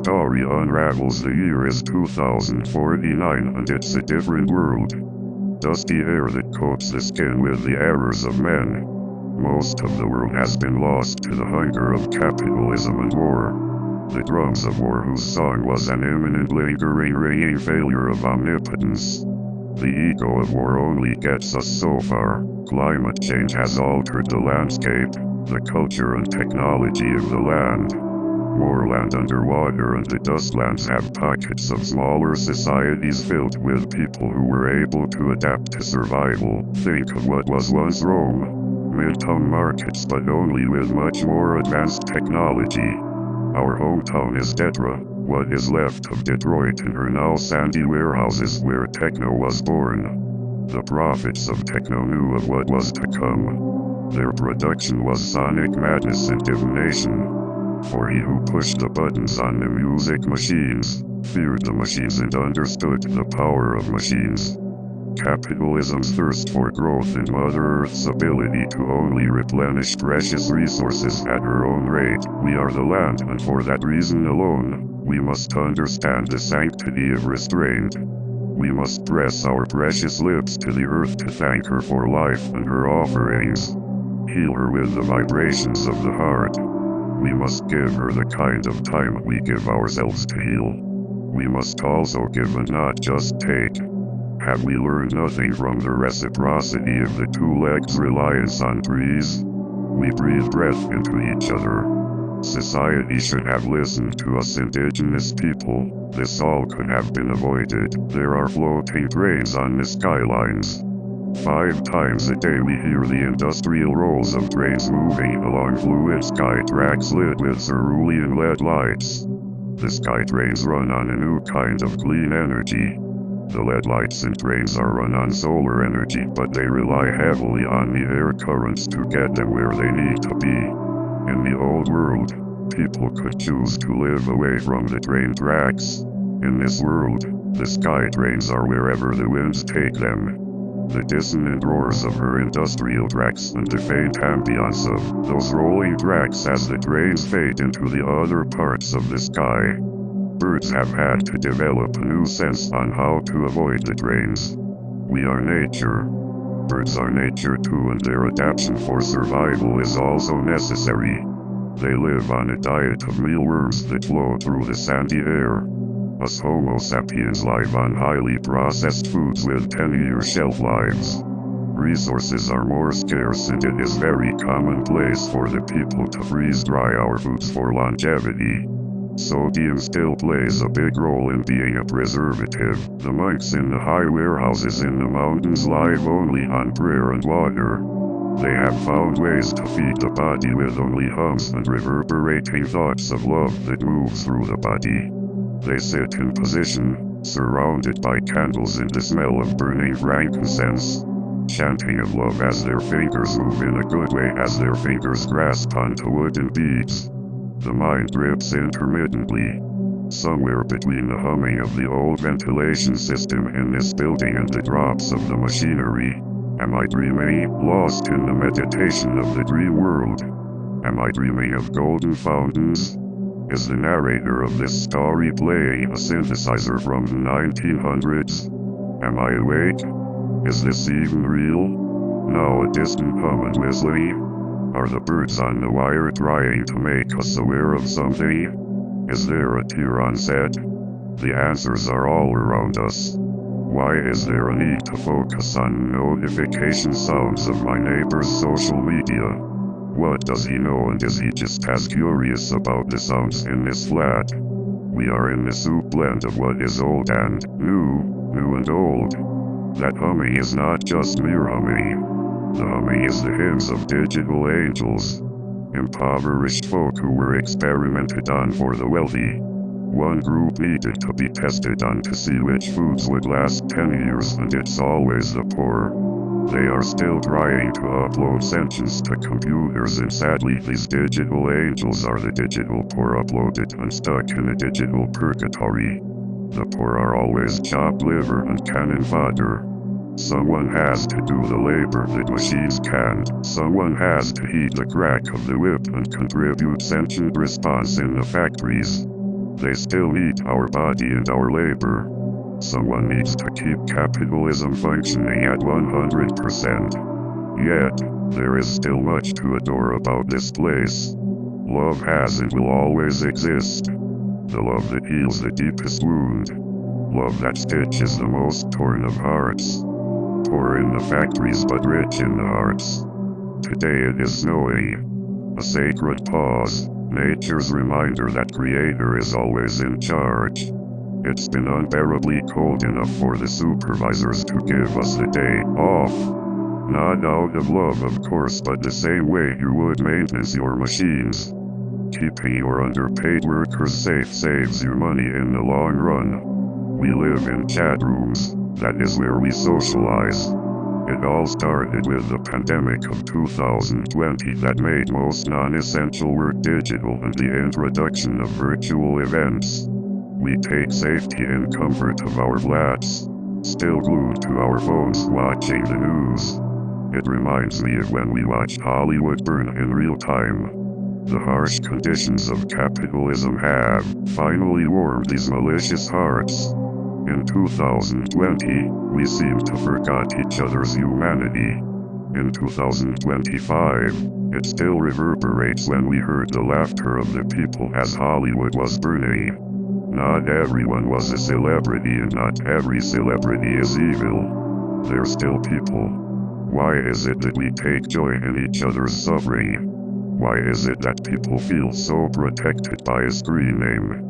story unravels. The year is 2049 and it's a different world. Dusty air that coats the skin with the errors of men. Most of the world has been lost to the hunger of capitalism and war. The drums of war whose song was an imminent lingering ringing failure of omnipotence. The ego of war only gets us so far. Climate change has altered the landscape, the culture and technology of the land. More land underwater and the dustlands have pockets of smaller societies filled with people who were able to adapt to survival. Think of what was once Rome. Midtown markets, but only with much more advanced technology. Our hometown is Detroit, what is left of Detroit and her now sandy warehouses where techno was born. The prophets of techno knew of what was to come. Their production was sonic madness and divination. For he who pushed the buttons on the music machines, feared the machines and understood the power of machines. Capitalism's thirst for growth and Mother Earth's ability to only replenish precious resources at her own rate. We are the land, and for that reason alone, we must understand the sanctity of restraint. We must press our precious lips to the earth to thank her for life and her offerings. Heal her with the vibrations of the heart. We must give her the kind of time we give ourselves to heal. We must also give and not just take. Have we learned nothing from the reciprocity of the two legs' reliance on trees? We breathe breath into each other. Society should have listened to us indigenous people. This all could have been avoided. There are floating trains on the skylines. 5 times a day we hear the industrial rolls of trains moving along fluid sky tracks lit with cerulean LED lights. The sky trains run on a new kind of clean energy. The LED lights in trains are run on solar energy, but they rely heavily on the air currents to get them where they need to be. In the old world, people could choose to live away from the train tracks. In this world, the sky trains are wherever the winds take them. The dissonant roars of her industrial tracks and the faint ambience of those rolling tracks as the trains fade into the other parts of the sky. Birds have had to develop a new sense on how to avoid the trains. We are nature. Birds are nature too, and their adaptation for survival is also necessary. They live on a diet of mealworms that flow through the sandy air. Us Homo sapiens live on highly processed foods with 10-year shelf lives. Resources are more scarce, and it is very commonplace for the people to freeze-dry our foods for longevity. Sodium still plays a big role in being a preservative. The monks in the high warehouses in the mountains live only on prayer and water. They have found ways to feed the body with only hums and reverberating thoughts of love that move through the body. They sit in position, surrounded by candles and the smell of burning frankincense, chanting of love as their fingers move in a good way as their fingers grasp onto wooden beads. The mind drips intermittently. Somewhere between the humming of the old ventilation system in this building and the drops of the machinery. Am I dreaming, lost in the meditation of the dream world? Am I dreaming of golden fountains? Is the narrator of this story playing a synthesizer from the 1900s? Am I awake? Is this even real? Now a distant hum and whistling? Are the birds on the wire trying to make us aware of something? Is there a tear on set? The answers are all around us. Why is there a need to focus on notification sounds of my neighbor's social media? What does he know, and is he just as curious about the sounds in this flat? We are in the soup blend of what is old and new and old. That humming is not just mere humming. The humming is the hymns of digital angels. Impoverished folk who were experimented on for the wealthy. One group needed to be tested on to see which foods would last 10 years, and it's always the poor. They are still trying to upload sentience to computers, and sadly these digital angels are the digital poor uploaded and stuck in a digital purgatory. The poor are always chopped liver and cannon fodder. Someone has to do the labor that machines can't. Someone has to heed the crack of the whip and contribute sentient response in the factories. They still need our body and our labor. Someone needs to keep capitalism functioning at 100%. Yet, there is still much to adore about this place. Love has and will always exist. The love that heals the deepest wound. Love that stitches the most torn of hearts. Poor in the factories but rich in the hearts. Today it is snowy. A sacred pause, nature's reminder that Creator is always in charge. It's been unbearably cold enough for the supervisors to give us the day off. Not out of love, of course, but the same way you would maintenance your machines. Keeping your underpaid workers safe saves you money in the long run. We live in chat rooms, that is where we socialize. It all started with the pandemic of 2020 that made most non-essential work digital and the introduction of virtual events. We take safety and comfort of our flats, still glued to our phones watching the news. It reminds me of when we watched Hollywood burn in real time. The harsh conditions of capitalism have finally warmed these malicious hearts. In 2020, we seem to forgot each other's humanity. In 2025, it still reverberates when we heard the laughter of the people as Hollywood was burning. Not everyone was a celebrity and not every celebrity is evil. They're still people. Why is it that we take joy in each other's suffering? Why is it that people feel so protected by a screen name?